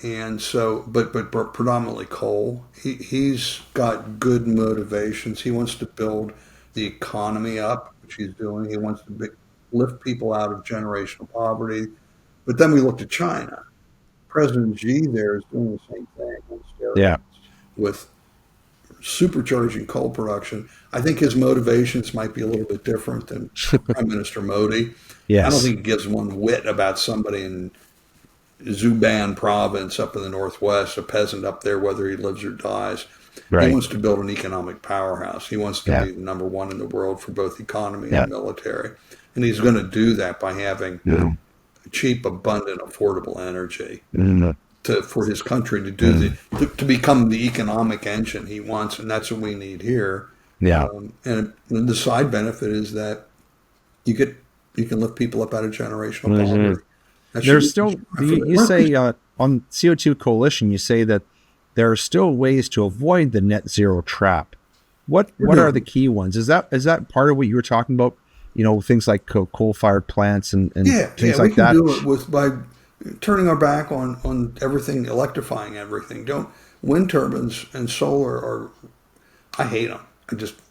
and so, but predominantly coal. He's got good motivations. He wants to build the economy up, which he's doing. He wants to lift people out of generational poverty. But then we look to China. President Xi there is doing the same thing on Yeah. steroids with supercharging coal production. I think his motivations might be a little bit different than Prime Minister Modi. I don't Yes. think he gives one whit about somebody in Zhuban province up in the northwest, a peasant up there, whether he lives or dies. He Right. wants to build an economic powerhouse. He wants to Yeah. be the number one in the world for both economy Yeah. and military. And he's going to do that by having Yeah. cheap, abundant, affordable energy Mhm. for his country to do to become the economic engine he wants, and that's what we need here. Yeah. And the side benefit is that you can lift people up out of generational poverty. That should There's be still, you say on CO2 Coalition, you say that there are still ways to avoid the net zero trap. What are the key ones? Is that part of what you were talking about? Things like coal-fired plants and things we like can that. do it by turning our back on everything, electrifying everything. Don't Wind turbines and solar I hate them.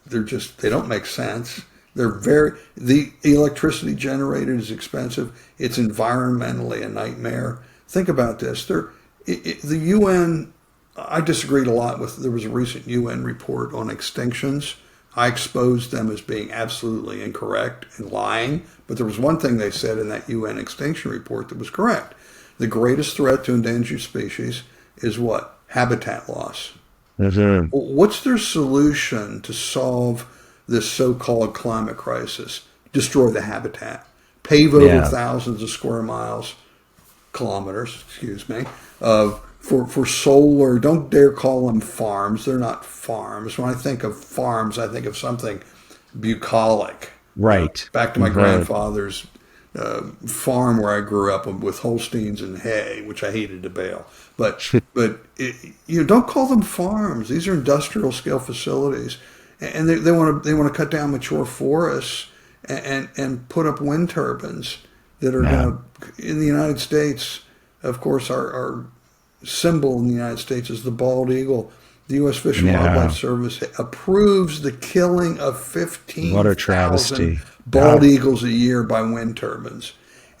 They don't make sense. The electricity generated is expensive. It's environmentally a nightmare. Think about this. The UN, I disagreed a lot there was a recent UN report on extinctions. I exposed them as being absolutely incorrect and lying. But there was one thing they said in that UN extinction report that was correct. The greatest threat to endangered species is what? Habitat loss. What's their solution to solve this so-called climate crisis? Destroy the habitat. Pave over thousands of square kilometers, excuse me, for solar. Don't dare call them farms. They're not farms. When I think of farms, I think of something bucolic. Right. Back to my grandfather's farm where I grew up with Holsteins and hay, which I hated to bale. But don't call them farms. These are industrial scale facilities, and they want to cut down mature forests and put up wind turbines that are going to, in the United States, of course, our symbol in the United States is the bald eagle. The U.S. Fish and Wildlife Yeah. Service approves the killing of What a 15,000 travesty. bald Yeah. eagles a year by wind turbines.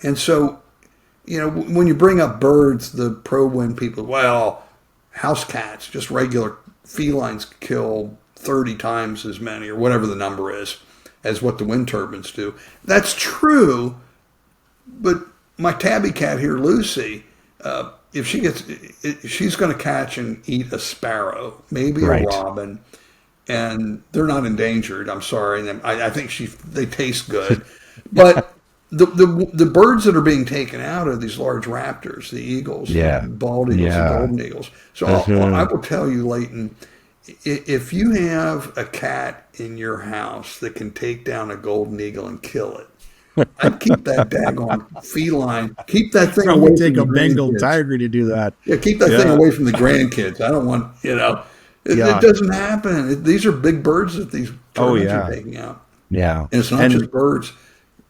And so, when you bring up birds, the pro-wind people, well, house cats, just regular felines, kill 30 times as many, or whatever the number is, as what the wind turbines do. That's true, but my tabby cat here, Lucy, if she's going to catch and eat a sparrow, maybe a Right. robin, and they're not endangered. I'm sorry, and I think they taste good, but the birds that are being taken out are these large raptors, the eagles, the Yeah. bald eagles, the Yeah. golden eagles. So I Mhm. will tell you, Leighton, if you have a cat in your house that can take down a golden eagle and kill it, I'd keep that daggone feline, keep that thing Probably away from take the a Bengal grandkids. tiger to do that. Yeah, keep that thing Yeah. away from the grandkids. I don't want, it Yeah. doesn't happen. These are big birds that these Oh, turbines are yeah. taking out. Yeah. And it's not And just birds.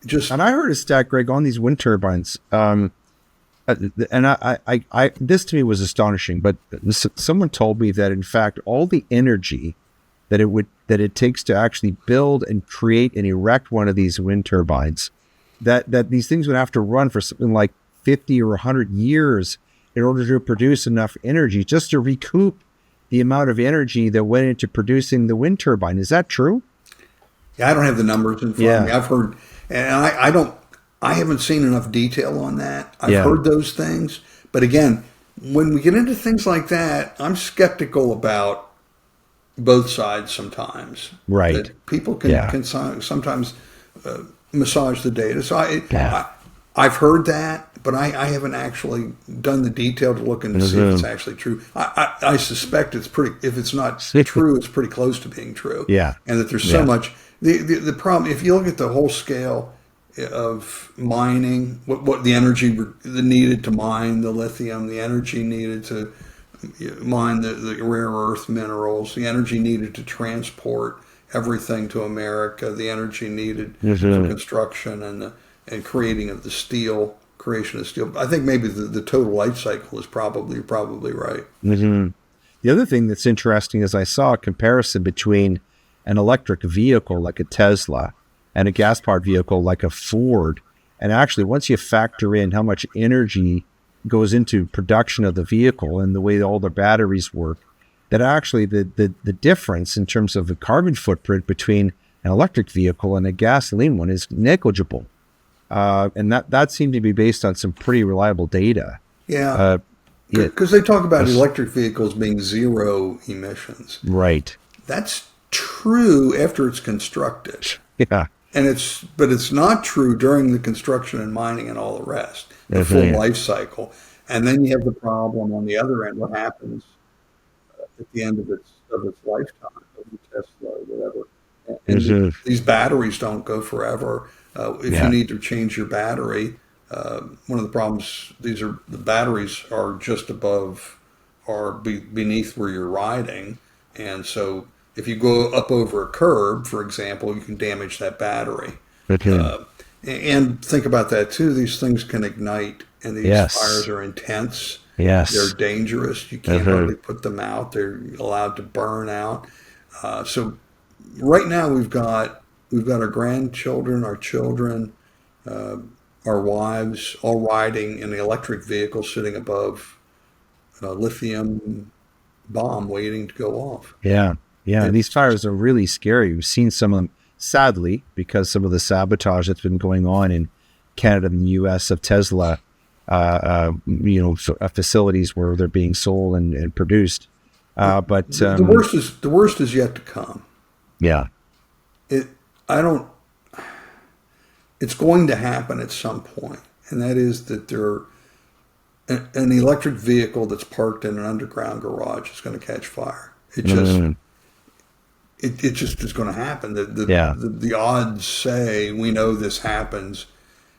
Just, I heard a stat, Greg, on these wind turbines. And this to me was astonishing. But someone told me that in fact all the energy that it takes to actually build and create and erect one of these wind turbines, that these things would have to run for something like 50 or 100 years in order to produce enough energy just to recoup the amount of energy that went into producing the wind turbine. Is that true? yeah, I don't have the numbers in front of me. Yeah. I've heard, and I haven't seen enough detail on that. I've Yeah. heard those things. But again, when we get into things like that, I'm skeptical about both sides sometimes. Right. That people Yeah. can sometimes massage the data. So Yeah. I've heard that, but I haven't actually done the detail to look and see if it's actually true. I suspect it's pretty. If it's not true, it's pretty close to being true. Yeah. And that there's so Yeah. much. The problem, if you look at the whole scale of mining, what the energy needed to mine the lithium, the energy needed to mine the rare earth minerals, the energy needed to transport everything to America, the energy needed for construction and creating of the steel, creation of steel. I think maybe the total life cycle is probably right. The other thing that's interesting is I saw a comparison between an electric vehicle like a Tesla and a gas-powered vehicle like a Ford. And actually, once you factor in how much energy goes into production of the vehicle and the way all the batteries work, that actually the difference in terms of the carbon footprint between an electric vehicle and a gasoline one is negligible. And that seemed to be based on some pretty reliable data. Yeah, Yeah, because they talk about electric vehicles being zero emissions. right. That's true after it's constructed. Yeah. But it's not true during the construction and mining and all the rest, the full Yeah. life cycle. And then you have the problem on the other end, what happens at the end of its lifetime, of the Tesla or whatever. And these batteries don't go forever. If you Yeah. need to change your battery, one of the problems, the batteries are just above or beneath where you're riding. And so if you go up over a curb, for example, you can damage that battery. And think about that too. These things can ignite, and these Yes. fires are intense. Yes. They're dangerous. You can't hardly put them out. They're allowed to burn out. So right now we've got our grandchildren, our children, our wives, all riding in an electric vehicle, sitting above a lithium bomb waiting to go off. Yeah. Yeah. It, These fires are really scary. We've seen some of them, sadly, because some of the sabotage that's been going on in Canada and the US of Tesla, facilities where they're being sold and produced. But the worst is yet to come. yeah. It I don't. It's going to happen at some point, and that is that an electric vehicle that's parked in an underground garage is going to catch fire. It just is going to happen. The odds say we know this happens.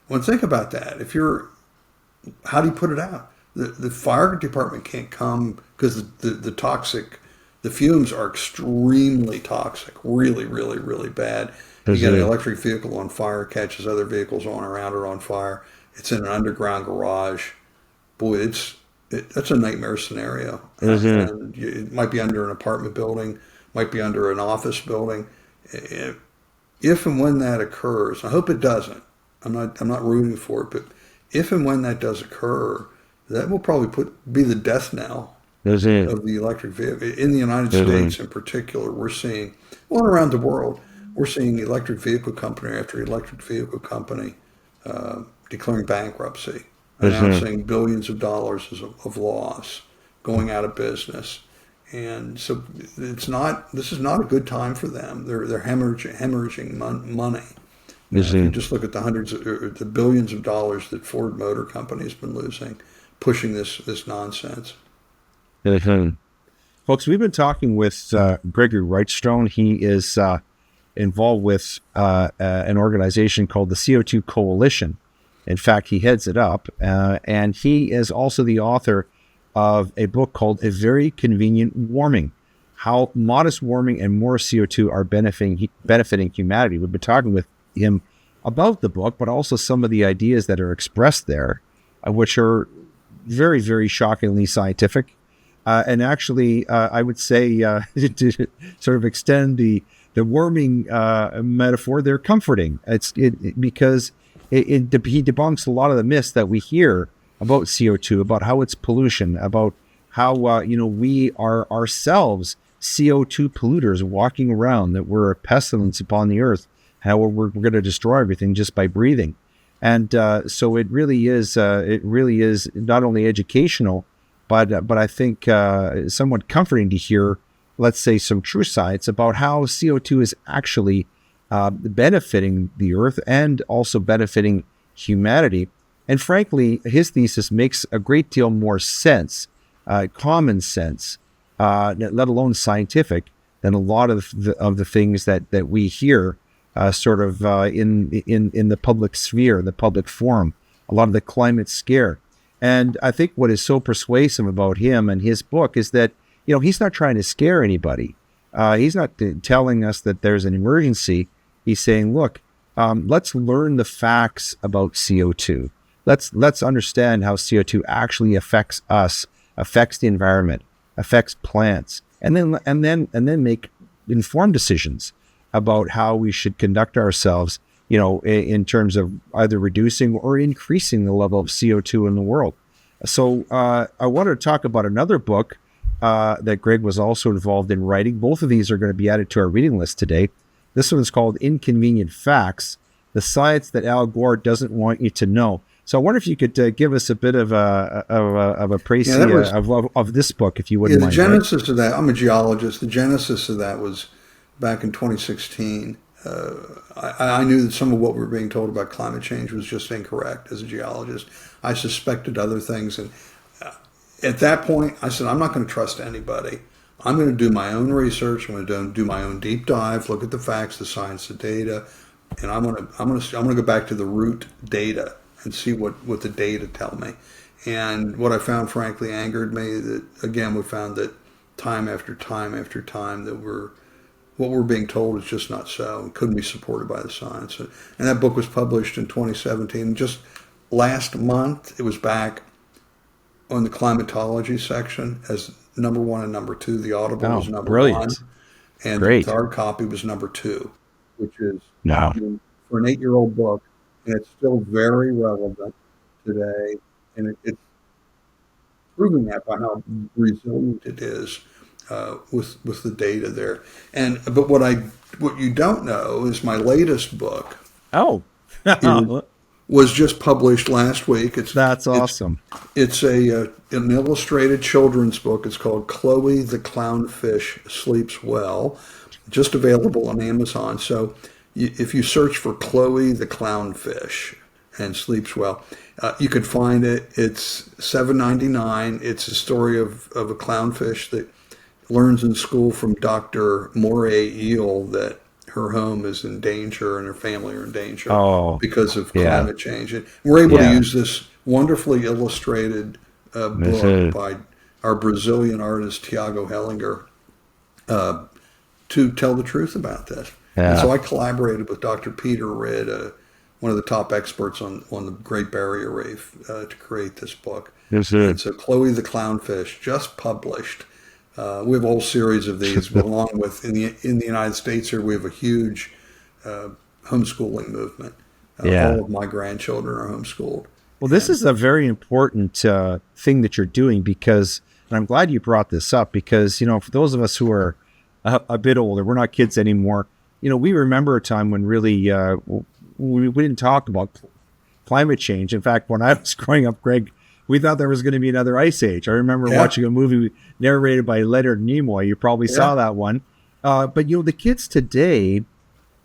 Well, think about that. How do you put it out? The fire department can't come because the fumes are extremely toxic, really, really, really bad. You get an electric vehicle on fire, catches other vehicles on around it on fire. It's in an underground garage. boy, that's a nightmare scenario. Mm-hmm. And it might be under an apartment building, might be under an office building. If and when that occurs, I hope it doesn't. I'm not rooting for it, but if and when that does occur, that will probably be the death knell Mm-hmm. of the electric vehicle. In the United Mm-hmm. States in particular, we're seeing, well, around the world, we're seeing electric vehicle company after electric vehicle company declaring bankruptcy, Mm-hmm. announcing billions of dollars of loss, going out of business. And so this is not a good time for them. They're hemorrhaging money. If you Mm-hmm. just look at the hundreds or the billions of dollars that Ford Motor Company has been losing, pushing this nonsense. Mm-hmm. Folks, we've been talking with Gregory Wrightstone. He is involved with an organization called the CO2 Coalition. In fact, he heads it up, and he is also the author of a book called A Very Convenient Warming, How Modest Warming and More CO2 Are Benefiting Humanity. We've been talking with him about the book, but also some of the ideas that are expressed there, which are very, very shockingly scientific. And actually, I would say to sort of extend the warming metaphor, they're comforting. Because he debunks a lot of the myths that we hear about CO2, about how it's pollution, about how we are ourselves CO2 polluters walking around, that we're a pestilence upon the earth, how we're going to destroy everything just by breathing. And so it really is not only educational, but I think somewhat comforting to hear, let's say, some true science about how CO2 is actually benefiting the earth and also benefiting humanity. And frankly, his thesis makes a great deal more sense, common sense, let alone scientific, than a lot of the things that we hear in the public sphere, the public forum, a lot of the climate scare. And I think what is so persuasive about him and his book is that, he's not trying to scare anybody. He's not telling us that there's an emergency. He's saying, look, let's learn the facts about CO2. Let's understand how CO2 actually affects us, affects the environment, affects plants, and then make informed decisions about how we should conduct ourselves, in terms of either reducing or increasing the level of CO2 in the world. So I wanted to talk about another book that Greg was also involved in writing. Both of these are going to be added to our reading list today. This one is called Inconvenient Facts, The Science That Al Gore Doesn't Want You to Know. So I wonder if you could give us a bit of a précis of this book, if you wouldn't The mind. Greg. genesis of that, I'm a geologist. The genesis of that was back in 2016. I knew that some of what we were being told about climate change was just incorrect as a geologist. I suspected other things. And at that point, I said, I'm not going to trust anybody. I'm going to do my own research. I'm going to do my own deep dive, look at the facts, the science, the data. And I'm going to go back to the root data and see what the data tell me. And what I found, frankly, angered me. That again, we found that time after time after time that what we're being told is just not so. It couldn't be supported by the science. And that book was published in 2017. Just last month, it was back on the climatology section as number one and number two. The Audible was number one, Brilliant. and Great. the hard copy was number two, which is, No. for an 8-year-old book, and it's still very relevant today. And it's proving that by how resilient it is with the data there. But what you don't know is my latest book Oh, was just published last week. that's awesome. It's an illustrated children's book. It's called Chloe the Clownfish Sleeps Well, just available on Amazon. So if you search for Chloe the Clownfish and Sleeps Well, you can find it. It's $7.99. It's a story of a clownfish that learns in school from Dr. Moray Eel that her home is in danger and her family are in danger Oh, because of yeah. climate change. And we're able to Yeah. use this wonderfully illustrated book by our Brazilian artist Tiago Hellinger to tell the truth about this. And Yeah. so I collaborated with Dr. Peter Ridd, one of the top experts on the Great Barrier Reef to create this book. Yes, And so Chloe the Clownfish just published. We have a whole series of these, along with in the United States here, we have a huge homeschooling movement. All of my grandchildren are homeschooled. Well, this is a very important thing that you're doing because, and I'm glad you brought this up because, for those of us who are a bit older, we're not kids anymore. We remember a time when really we didn't talk about climate change. In fact, when I was growing up, Greg, we thought there was going to be another ice age. I remember watching a movie narrated by Leonard Nimoy. You probably saw that one. But, the kids today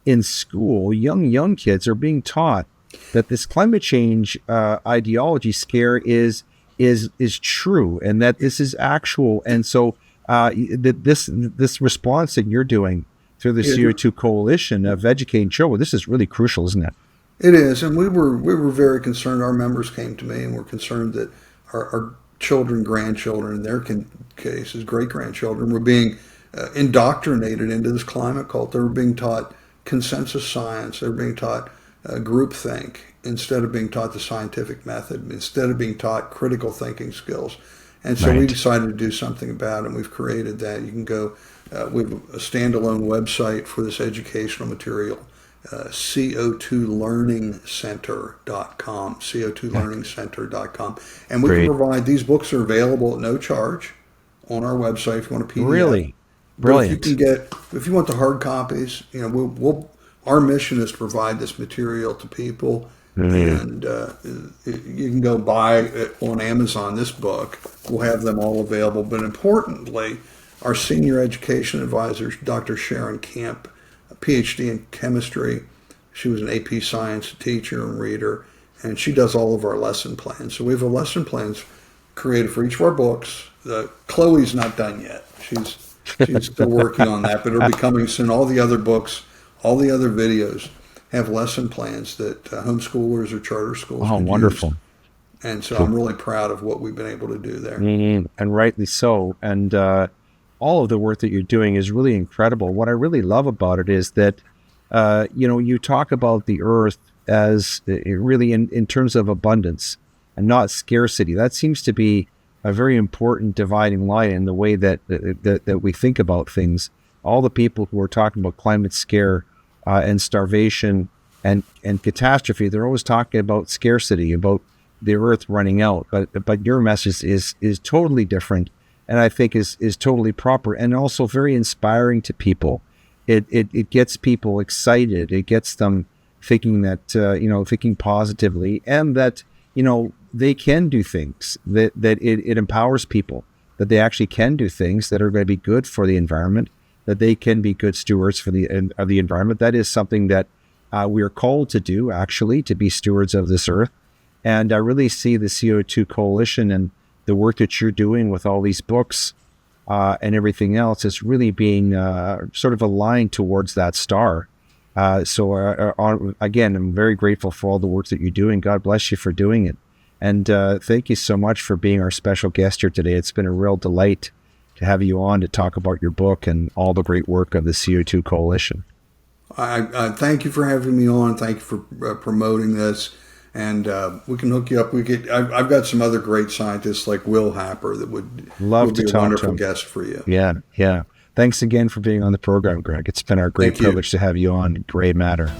in school, young kids are being taught that this climate change ideology scare is true and that this is actual. And so this response that you're doing through the CO2 Coalition of educating children, this is really crucial, isn't it? It is, and we were very concerned. Our members came to me and were concerned that our children, grandchildren, in their cases, great-grandchildren, were being indoctrinated into this climate cult. They were being taught consensus science. They were being taught groupthink instead of being taught the scientific method, instead of being taught critical thinking skills. And so we decided to do something about it, and we've created that. You can go, we have a standalone website for this educational material, CO2learningcenter.com, CO2learningcenter.com. And we can provide, these books are available at no charge on our website if you want a PDF. Really? Brilliant. If you want the hard copies, our mission is to provide this material to people. And you can go buy it on Amazon, this book. We'll have them all available. But importantly, our senior education advisor, Dr. Sharon Camp, a PhD in chemistry. She was an AP Science teacher and reader, and she does all of our lesson plans. So we have a lesson plans created for each of our books. Chloe's not done yet. She's still working on that, but it'll be coming soon. All the other books, all the other videos have lesson plans that homeschoolers or charter schools can wonderful. use. And so I'm really proud of what we've been able to do there. And rightly so. And all of the work that you're doing is really incredible. What I really love about it is that, you talk about the earth as really in terms of abundance and not scarcity. That seems to be a very important dividing line in the way that we think about things. All the people who are talking about climate scare and starvation and catastrophe, they're always talking about scarcity, about the earth running out. But your message is totally different, and I think is totally proper and also very inspiring to people. It gets people excited. It gets them thinking that thinking positively, and that they can do things. That it empowers people that they actually can do things that are going to be good for the environment. That they can be good stewards of the environment. That is something that we are called to do, actually, to be stewards of this earth. And I really see the CO2 Coalition and the work that you're doing with all these books and everything else is really being sort of aligned towards that star. Again, I'm very grateful for all the work that you're doing. God bless you for doing it. And thank you so much for being our special guest here today. It's been a real delight to have you on to talk about your book and all the great work of the CO2 Coalition. I thank you for having me on. Thank you for promoting this. And we can hook you up. I've got some other great scientists like Will Happer that would be a wonderful guest for you. Yeah. Thanks again for being on the program, Greg. It's been our great privilege to have you on. Great matter.